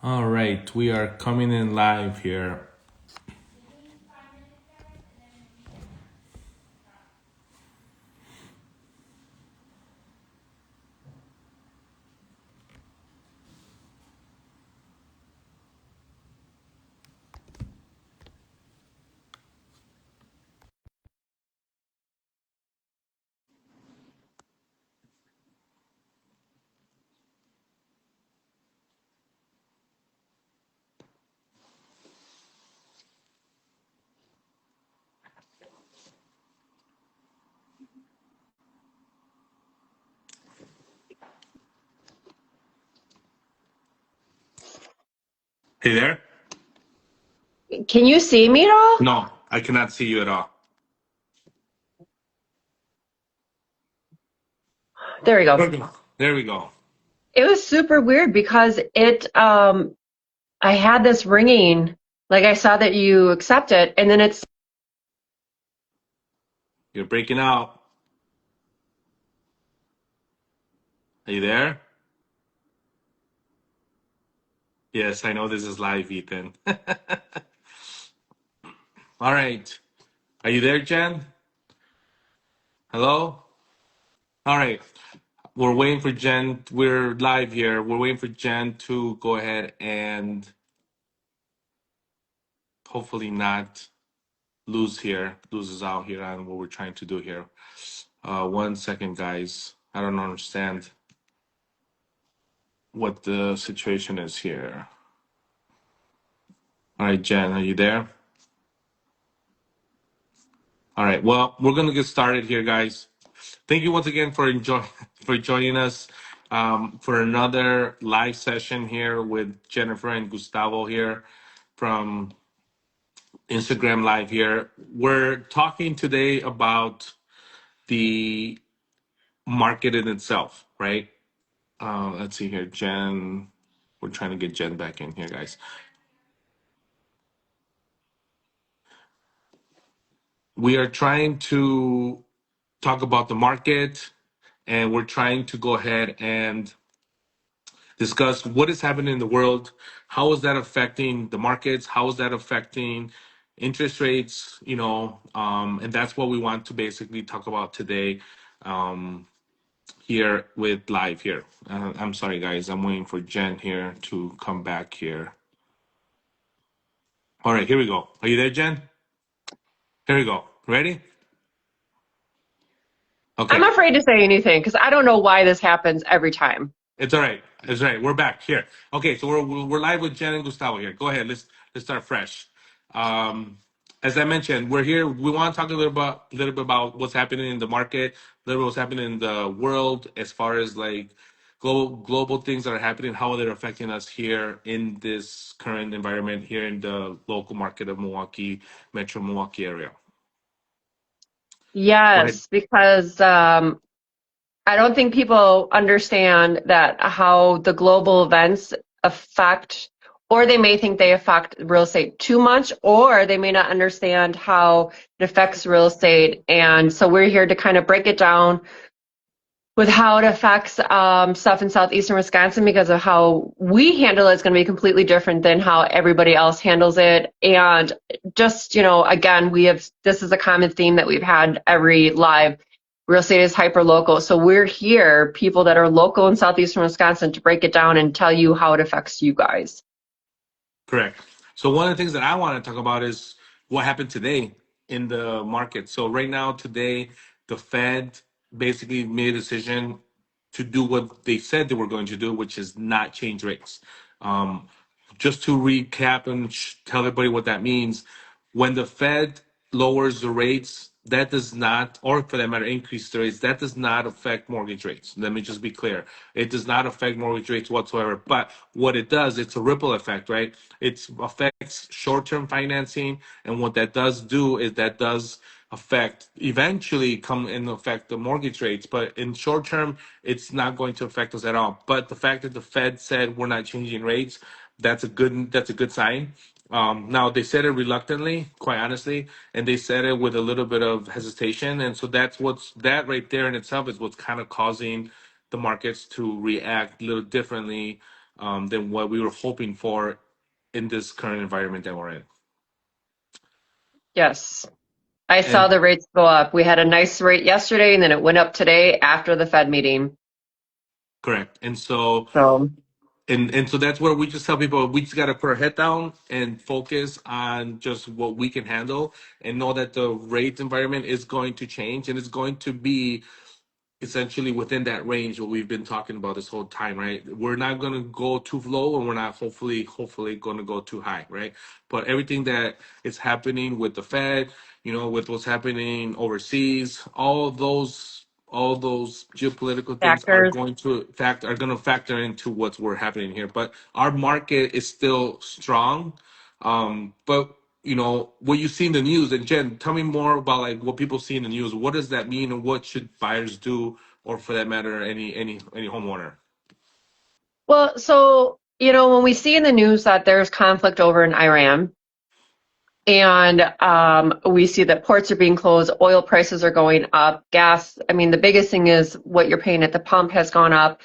All right, we are coming in live here. Hey there? Can you see me at all? No, I cannot see you at all. There we go. Okay. There we go. It was super weird because I had this ringing, like I saw that you accept it, and then it's You're breaking out. Are you there? Yes, I know this is live, Ethan. All right. Are you there, Jen? Hello? All right. We're waiting for Jen. We're live here. We're waiting for Jen to go ahead and hopefully not loses out here on what we're trying to do here. 1 second, guys. I don't understand what the situation is here. All right, Jen, are you there? All right. Well, we're gonna get started here, guys. Thank you once again for for joining us for another live session here with Jennifer and Gustavo here from Instagram Live here. We're talking today about the market in itself, right? Let's see here, Jen. We're trying to get Jen back in here, guys. We are trying to talk about the market, and we're trying to go ahead and discuss what is happening in the world. How is that affecting the markets? How is that affecting interest rates? And that's what we want to basically talk about today here with live here. I'm sorry, guys. I'm waiting for Jen here to come back here. All right, here we go. Are you there, Jen? Here we go. Ready? I'm Okay. afraid to say anything because I don't know why this happens every time. It's all right. It's all right. We're back here. Okay, so we're live with Jen and Gustavo here. Go ahead. Let's start fresh. Um, as I mentioned, we're here. We want to talk a little bit about what's happening in the market, a little bit what's happening in the world as far as like global things that are happening, how they're affecting us here in this current environment here in the local market of Milwaukee, Metro Milwaukee area. Go ahead. Yes, because I don't think people understand that how the global events affect, or they may think they affect real estate too much, or they may not understand how it affects real estate. And so we're here to kind of break it down with how it affects stuff in southeastern Wisconsin because of how we handle it is going to be completely different than how everybody else handles it. And just, again, this is a common theme that we've had every live. Real estate is hyper local. So we're here, people that are local in southeastern Wisconsin, to break it down and tell you how it affects you guys. Correct. So one of the things that I want to talk about is what happened today in the market. So right now, today, the Fed basically made a decision to do what they said they were going to do, which is not change rates. Um, just to recap and tell everybody what that means, when the Fed lowers the rates, that does not, or for that matter, increase the rates, that does not affect mortgage rates. Let me just be clear. It does not affect mortgage rates whatsoever. But what it does, it's a ripple effect, right? It affects short-term financing. And what that does do is that does affect eventually come and affect the mortgage rates, but in short term it's not going to affect us at all. But the fact that the Fed said we're not changing rates, that's a good sign. Now they said it reluctantly, quite honestly, and they said it with a little bit of hesitation, and so that right there in itself is what's kind of causing the markets to react a little differently than what we were hoping for in this current environment that we're in. Yes. I saw And the rates go up. We had a nice rate yesterday, and then it went up today after the Fed meeting. correct. And so So, and so that's where we just tell people we just got to put our head down and focus on just what we can handle and know that the rate environment is going to change and it's going to be essentially within that range what we've been talking about this whole time, right? We're not going to go too low and we're not hopefully going to go too high, right? But everything that is happening with the Fed, with what's happening overseas, all those geopolitical things factors. are going to factor into what's we're happening here. But our market is still strong. But what you see in the news, and Jen, tell me more about like what people see in the news. What does that mean, and what should buyers do, or for that matter, any homeowner? Well, so, when we see in the news that there's conflict over in Iran, and we see that ports are being closed, oil prices are going up, gas, I mean, the biggest thing is what you're paying at the pump has gone up.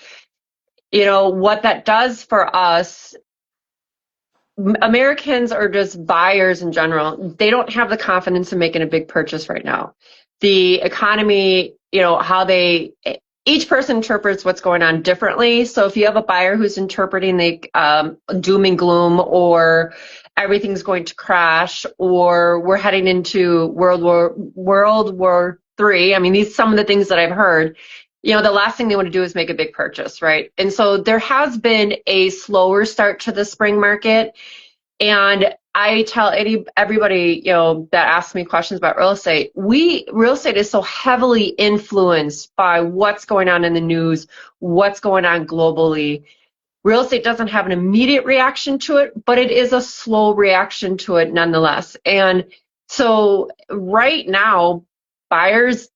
What that does for us, Americans or just buyers in general, they don't have the confidence in making a big purchase right now. The economy, each person interprets what's going on differently. So if you have a buyer who's interpreting the doom and gloom, or everything's going to crash, or we're heading into World War III, I mean, these some of the things that I've heard. The last thing they want to do is make a big purchase, right? And so there has been a slower start to the spring market. And I tell everybody, that asks me questions about real estate is so heavily influenced by what's going on in the news, what's going on globally. Real estate doesn't have an immediate reaction to it, but it is a slow reaction to it nonetheless. And so right now, buyers,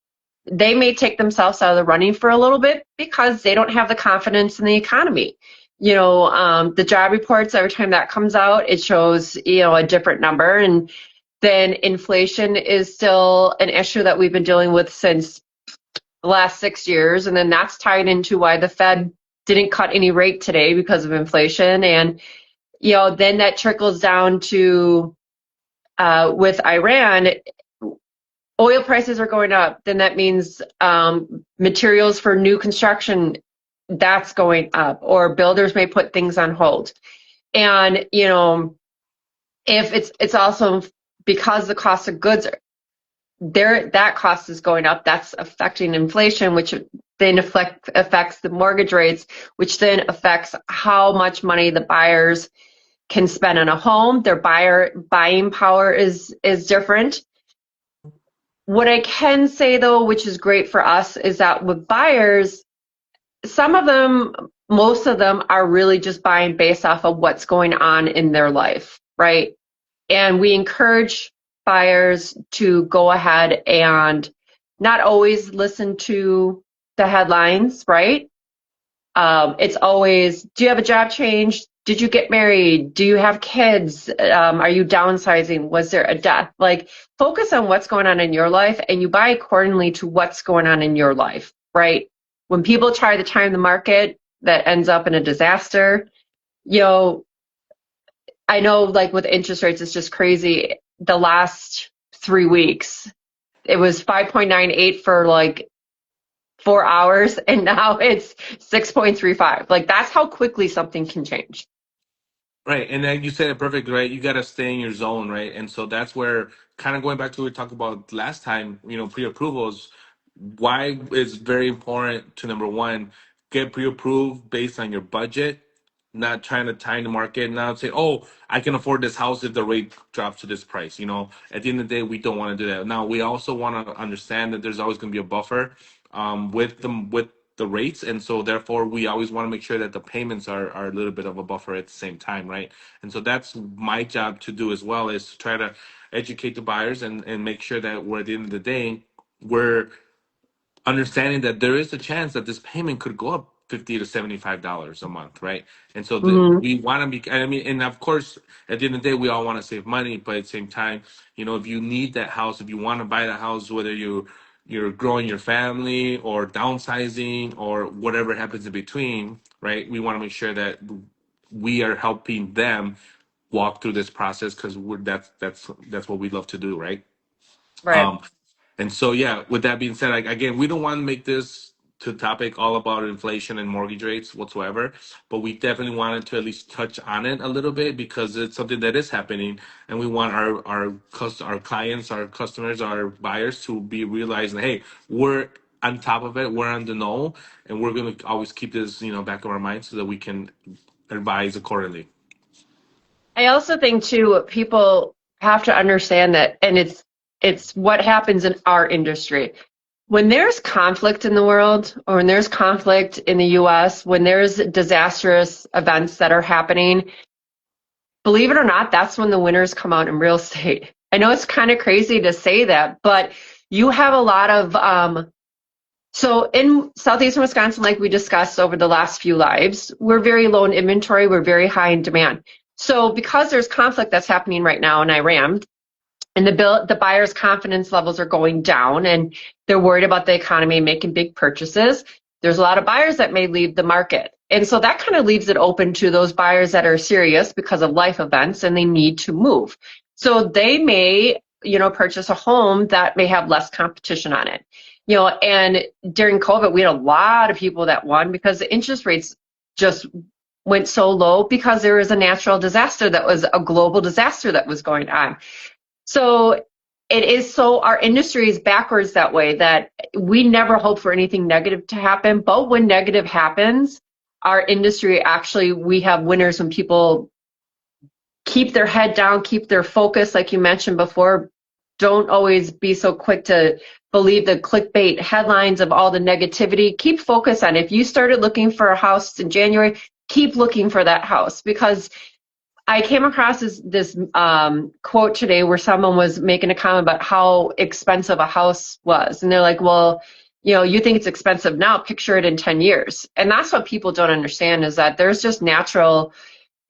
they may take themselves out of the running for a little bit because they don't have the confidence in the economy. The job reports, every time that comes out, it shows, a different number. And then inflation is still an issue that we've been dealing with since the last 6 years. And then that's tied into why the Fed didn't cut any rate today because of inflation. And, then that trickles down to, with Iran, oil prices are going up. Then that means materials for new construction, that's going up, or builders may put things on hold. And, if it's also because the cost of goods that cost is going up, that's affecting inflation, which then affects the mortgage rates, which then affects how much money the buyers can spend on a home. Their buying power is different. What I can say though, which is great for us, is that with buyers, some of them, most of them are really just buying based off of what's going on in their life, right? And we encourage buyers to go ahead and not always listen to the headlines, right? It's always, do you have a job change? Did you get married? Do you have kids? Are you downsizing? Was there a death? Like, focus on what's going on in your life, and you buy accordingly to what's going on in your life, right? When people try to time the market, that ends up in a disaster. You know, I know, like with interest rates, it's just crazy. The last 3 weeks, it was 5.98 for like 4 hours, and now it's 6.35. Like, that's how quickly something can change. Right, and then you said it perfect, right? You got to stay in your zone, right? And so that's where, kind of going back to what we talked about last time, pre-approvals, why it's very important to, number one, get pre-approved based on your budget, not trying to time the market, not say, oh, I can afford this house if the rate drops to this price. At the end of the day, we don't want to do that. Now, we also want to understand that there's always going to be a buffer with the rates, and so therefore we always want to make sure that the payments are a little bit of a buffer at the same time, right? And so that's my job to do as well, is to try to educate the buyers and make sure that we're, at the end of the day, we're understanding that there is a chance that this payment could go up $50 to $75 a month, right? And so Hmm. we want to be, I mean, and of course, at the end of the day, we all want to save money, but at the same time, if you need that house, if you want to buy that house, whether you're growing your family or downsizing or whatever happens in between, right? We want to make sure that we are helping them walk through this process because that's what we love to do, right? Right. Um, and so, yeah, with that being said, like, again, we don't want to make this to topic all about inflation and mortgage rates whatsoever, but we definitely wanted to at least touch on it a little bit because it's something that is happening, and we want our clients, our customers, our buyers to be realizing, hey, we're on top of it, we're on the know, and we're gonna always keep this, back of our minds so that we can advise accordingly. I also think too, people have to understand that, and it's what happens in our industry. When there's conflict in the world, or when there's conflict in the US, when there's disastrous events that are happening, believe it or not, that's when the winners come out in real estate. I know it's kind of crazy to say that, but you have a lot of so in southeastern Wisconsin, like we discussed over the last few lives, we're very low in inventory, we're very high in demand. So because there's conflict that's happening right now in Iran, and the buyers' confidence levels are going down, and they're worried about the economy making big purchases, there's a lot of buyers that may leave the market. And so that kind of leaves it open to those buyers that are serious because of life events and they need to move. So they may, purchase a home that may have less competition on it. And during COVID, we had a lot of people that won because the interest rates just went so low because there was a natural disaster that was a global disaster that was going on. So it is, so our industry is backwards that way, that we never hope for anything negative to happen. But when negative happens, our industry actually, we have winners when people keep their head down, keep their focus, like you mentioned before. Don't always be so quick to believe the clickbait headlines of all the negativity. Keep focus on it. If you started looking for a house in January, keep looking for that house, because I came across this quote today where someone was making a comment about how expensive a house was. And they're like, well, you think it's expensive now, picture it in 10 years. And that's what people don't understand, is that there's just natural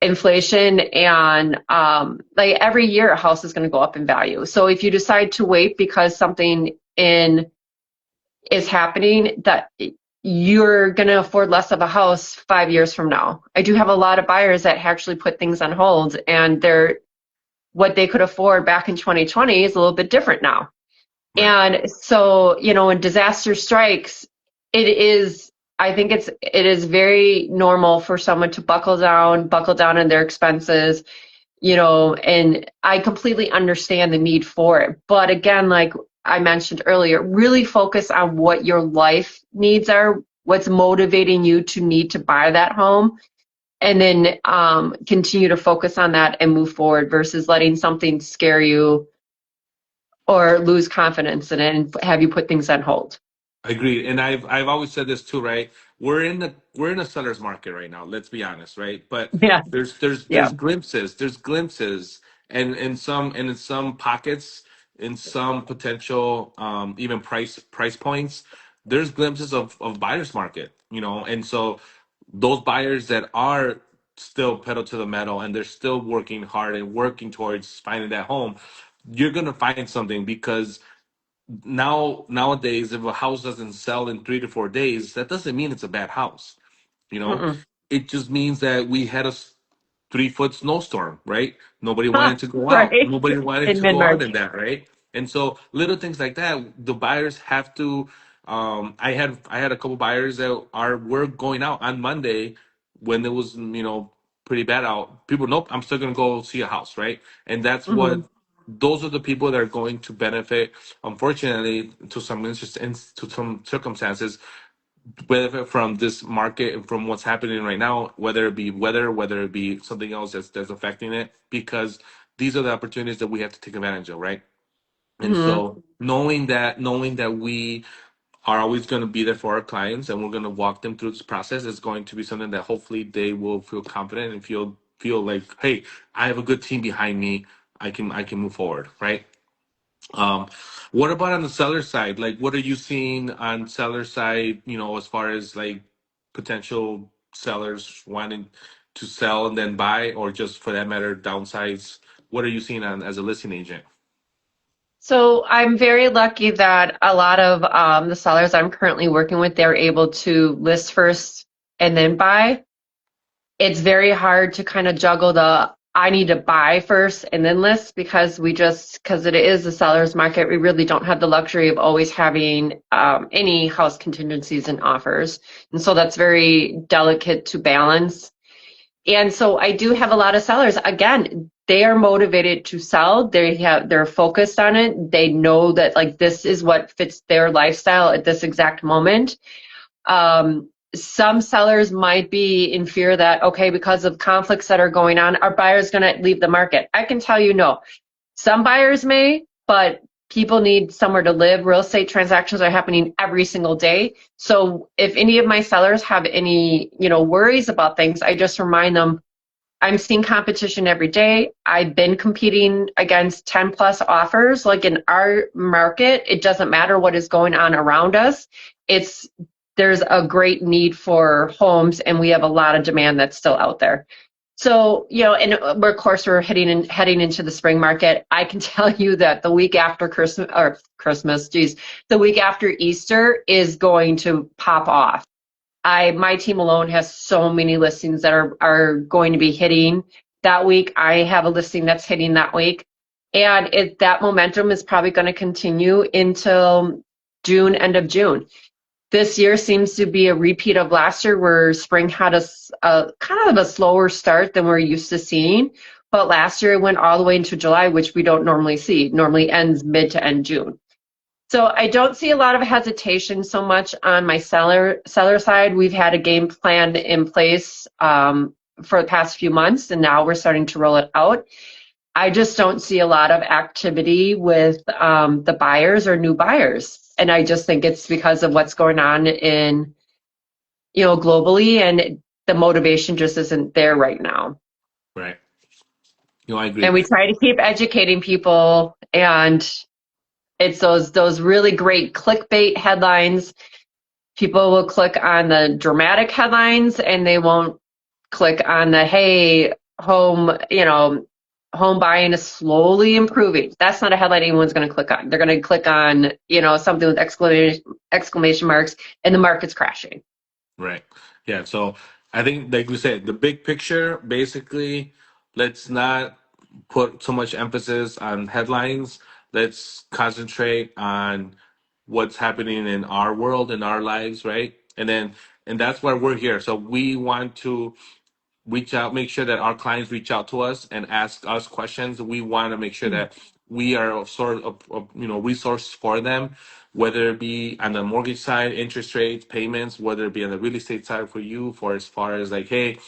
inflation, and like every year a house is going to go up in value. So if you decide to wait because something in is happening, that you're going to afford less of a house 5 years from now. I do have a lot of buyers that actually put things on hold, and what they could afford back in 2020 is a little bit different now. Right. And so, when disaster strikes, I think it is very normal for someone to buckle down on their expenses, and I completely understand the need for it. But again, like I mentioned earlier, really focus on what your life needs are, what's motivating you to need to buy that home, and then continue to focus on that and move forward versus letting something scare you or lose confidence in it and have you put things on hold. Agreed. And I've always said this too, right? We're in a seller's market right now, let's be honest, right? But Yeah, there's yeah. glimpses and in some pockets, in some potential even price points, there's glimpses of buyer's market, and so those buyers that are still pedal to the metal and they're still working hard and working towards finding that home, you're gonna find something because nowadays if a house doesn't sell in 3 to 4 days, that doesn't mean it's a bad house. you know Mm-mm. it just means that we had a 3 foot snowstorm, right? Nobody wanted to go out, Right. nobody wanted In to go out mid-March. in that, right? And so little things like that, the buyers have to I had a couple buyers that were going out on Monday when it was pretty bad out. People, nope, I'm still gonna go see a house, right? And that's what Hmm. those are the people that are going to benefit, unfortunately, to some circumstances, benefit from this market and from what's happening right now, whether it be weather, whether it be something else that's affecting it, because these are the opportunities that we have to take advantage of, right? And Hmm. so knowing that we are always going to be there for our clients and we're going to walk them through this process is going to be something that hopefully they will feel confident and feel like, hey, I have a good team behind me. I can move forward, right? Um, what about on the seller side? Like, what are you seeing on seller side, as far as like potential sellers wanting to sell and then buy, or just for that matter, downsize? What are you seeing on as a listing agent? So I'm very lucky that a lot of the sellers I'm currently working with, they're able to list first and then buy. it's very hard to kind of juggle the I need to buy first and then list because because it is a seller's market, we really don't have the luxury of always having any house contingencies and offers. And so that's very delicate to balance. And so I do have a lot of sellers. Again, they are motivated to sell. They're focused on it. They know that like this is what fits their lifestyle at this exact moment. Some sellers might be in fear that, okay, because of conflicts that are going on, our buyer's going to leave the market. I can tell you no. Some buyers may, but people need somewhere to live. Real estate transactions are happening every single day. So if any of my sellers have any, worries about things, I just remind them, I'm seeing competition every day. I've been competing against 10 plus offers. Like in our market, it doesn't matter what is going on around us. There's a great need for homes and we have a lot of demand that's still out there. So, and of course we're heading into the spring market. I can tell you that the week after the week after Easter is going to pop off. My team alone has so many listings that are going to be hitting that week. I have a listing that's hitting that week. And that momentum is probably going to continue until June, end of June. This year seems to be a repeat of last year where spring had a kind of a slower start than we're used to seeing. But last year it went all the way into July, which we don't normally see. It normally ends mid to end June. So I don't see a lot of hesitation so much on my seller side. We've had a game plan in place for the past few months, and now we're starting to roll it out. I just don't see a lot of activity with the buyers or new buyers. And I just think it's because of what's going on in, globally, and the motivation just isn't there right now. Right. I And agree. we try to keep educating people, and it's those really great clickbait headlines. People will click on the dramatic headlines and they won't click on the, hey, home buying is slowly improving. That's not a headline anyone's going to click on. They're going to click on, something with exclamation marks, and the market's crashing. Right. Yeah. So I think, like we said, the big picture, basically, let's not put so much emphasis on headlines. Let's concentrate on what's happening in our world, in our lives, right? And that's why we're here. So we want to reach out, make sure that our clients reach out to us and ask us questions. We want to make sure that we are a sort of resource for them, whether it be on the mortgage side, interest rates, payments, whether it be on the real estate side for you, for as far as like, hey,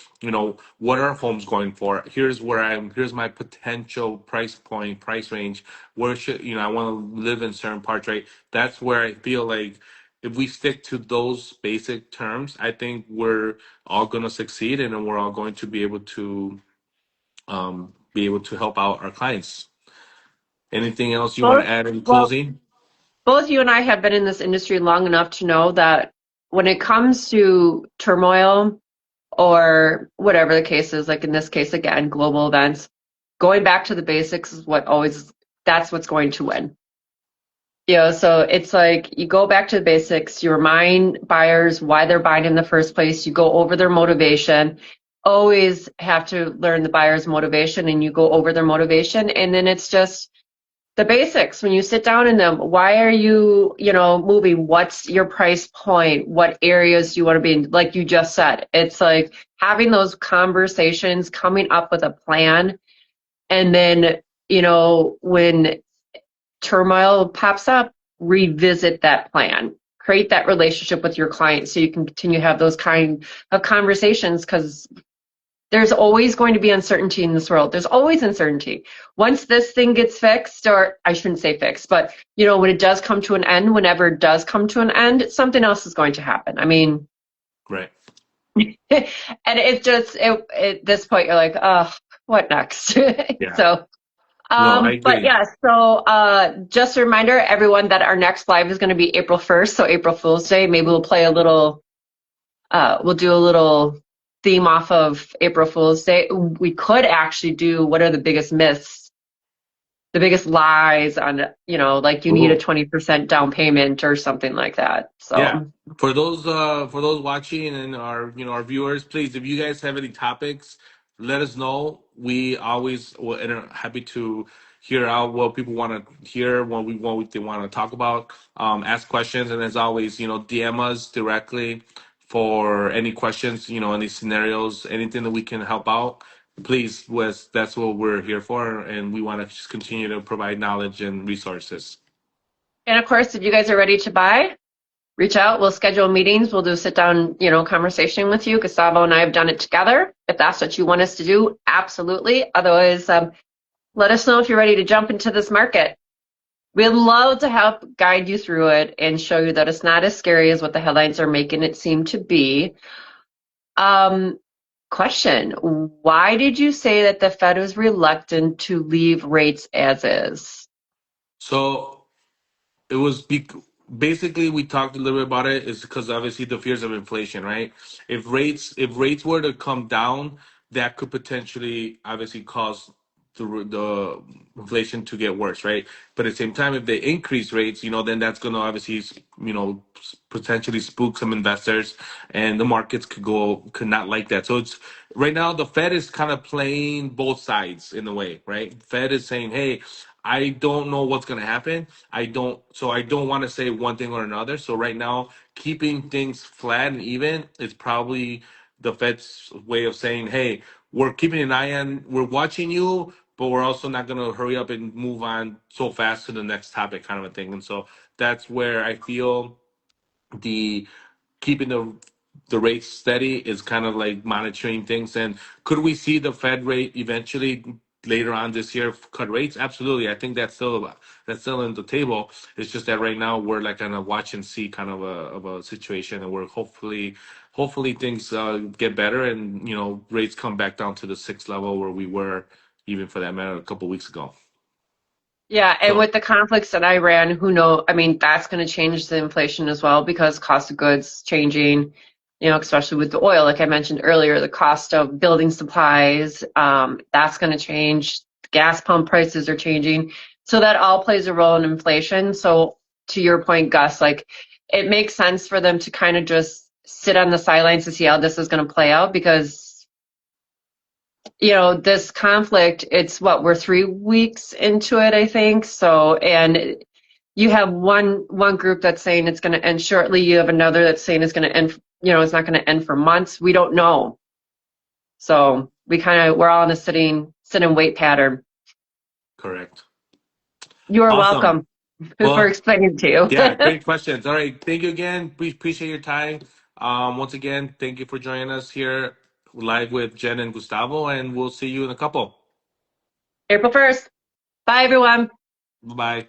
what are homes going for? Here's my potential price point, price range. Where should, I want to live in certain parts, right? That's where I feel like if we stick to those basic terms, I think we're all going to succeed, and then we're all going to be able to help out our clients. Anything else you want Both, to add in well, closing? both you and I have been in this industry long enough to know that when it comes to turmoil or whatever the case is, like in this case, again, global events, going back to the basics is that's what's going to win. So it's like you go back to the basics, you remind buyers why they're buying in the first place, you go over their motivation. Always have to learn the buyer's motivation, and you go over their motivation, and then it's just the basics. When you sit down in them, why are you, moving? What's your price point? What areas do you want to be in? Like you just said, it's like having those conversations, coming up with a plan, and then, when turmoil pops up, revisit that plan. Create that relationship with your client so you can continue to have those kind of conversations, because there's always going to be uncertainty in this world. There's always uncertainty. Once this thing gets fixed, or I shouldn't say fixed, but when it does come to an end, whenever it does come to an end, something else is going to happen. I mean, Right. and it's just at this point you're like, oh, what next? Yeah. So No, I but agree. yeah, so just a reminder, everyone, that our next live is going to be April 1st, so April Fool's Day. Maybe we'll do a little theme off of April Fool's Day. We could actually do what are the biggest myths the biggest lies on, like you need a 20% down payment or something like that. Yeah. So, For those watching and our our viewers, please, if you guys have any topics, let us know. We always and are happy to hear out what people want to hear, what they want to talk about. Ask questions, and as always, DM us directly for any questions. Any scenarios, anything that we can help out. Please, Wes, that's what we're here for, and we want to just continue to provide knowledge and resources. and of course, if you guys are ready to buy, reach out. We'll schedule meetings. We'll do a sit down, conversation with you. Gustavo and I have done it together. If that's what you want us to do, absolutely. Otherwise, let us know if you're ready to jump into this market. We'd love to help guide you through it and show you that it's not as scary as what the headlines are making it seem to be. Um, Question: why did you say that the Fed was reluctant to leave rates as is? So it was basically we talked a little bit about it is because obviously the fears of inflation, right? If rates were to come down, that could potentially obviously cause the inflation to get worse, right? But at the same time, if they increase rates, then that's going to obviously potentially spook some investors, and the markets could not like that. So it's right now the Fed is kind of playing both sides in a way, right? Fed is saying, hey, I don't know what's going to happen. I don't want to say one thing or another. So right now, keeping things flat and even is probably the Fed's way of saying, hey, we're keeping an eye on, we're watching you, but we're also not going to hurry up and move on so fast to the next topic, kind of a thing. And so that's where I feel the keeping the rate steady is kind of like monitoring things. And could we see the Fed rate eventually later on this year cut rates? Absolutely. I think that's still on the table. It's just that right now we're like on a watch and see kind of a situation, and we're hopefully things get better, and rates come back down to the sixth level where we were even for that matter a couple weeks ago. Yeah, and So with the conflicts in Iran, who know? I mean, that's going to change the inflation as well because cost of goods changing, especially with the oil, like I mentioned earlier, the cost of building supplies, that's going to change. Gas pump prices are changing. So that all plays a role in inflation. So to your point, Gus, like it makes sense for them to kind of just sit on the sidelines to see how this is going to play out because this conflict, it's what, we're 3 weeks into it, I think. So, and you have one group that's saying it's going to end shortly. You have another that's saying it's going to end, it's not going to end for months. We don't know. So we're all in a sit and wait pattern. correct. You are Awesome. welcome for Well, explaining to you. yeah, great questions. All right, thank you again. We appreciate your time. Once again, thank you for joining us here live with Jen and Gustavo, and we'll see you in a couple. April 1st. Bye, everyone. Bye bye.